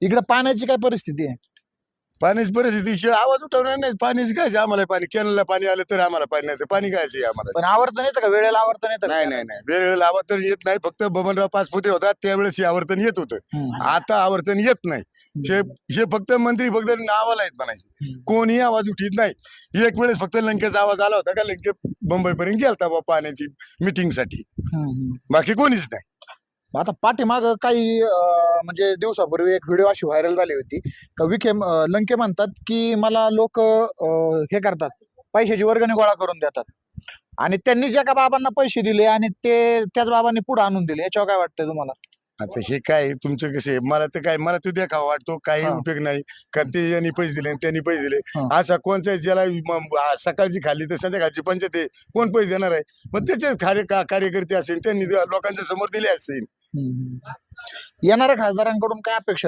इकडे पाण्याची काय परिस्थिती आहे? पाण्याची परिस्थिती आवाज उठवणार नाही. पाणीच काय आम्हाला पाणी कॅनलला पाणी आलं तर आम्हाला पाणी नाही तर पाणी कायचे आम्हाला. पण आवर्तन येतं का? वेळेला आवर्तन येतं का? नाही नाही नाही वेळेला आवर्तन येत नाही. फक्त बबनराव पाचपुते होता त्यावेळेस हे आवर्तन येत होतं. हम्म. आता आवर्तन येत नाही. हे फक्त मंत्री फक्त नावाला आहेत म्हणायचे. कोणी आवाज उठीत नाही. एक वेळेस फक्त लंकेचा आवाज आला होता का लंके मुंबईपर्यंत गेलता बा पाण्याची मीटिंग साठी. बाकी कोणीच नाही. आता पाठीमाग काही म्हणजे दिवसापूर्वी एक व्हिडिओ अशी व्हायरल झाली होती का विखे लंके म्हणतात की मला लोक हे करतात, पैशाची वर्गणी गोळा करून देतात आणि त्यांनी ज्या का बाबांना पैसे दिले आणि ते त्याच बाबांनी पुढे आणून दिले. याच्यावर काय वाटतंय तुम्हाला? आता हे काय तुमचं कसे मला तर काय मला तो देखावा वाटतो. काही हा. उपयोग नाही का ते यांनी पैसे दिले आणि त्यांनी पैसे दिले. हा. असा कोणचा ज्याला सकाळची खाल्ली तर संध्याकाळची पंचायत आहे कोण पैसे देणार आहे. मग त्याचे कार्यकर्ते असेल त्यांनी लोकांच्या समोर दिले असतील. येणाऱ्या खासदारांकडून काय अपेक्षा आहेत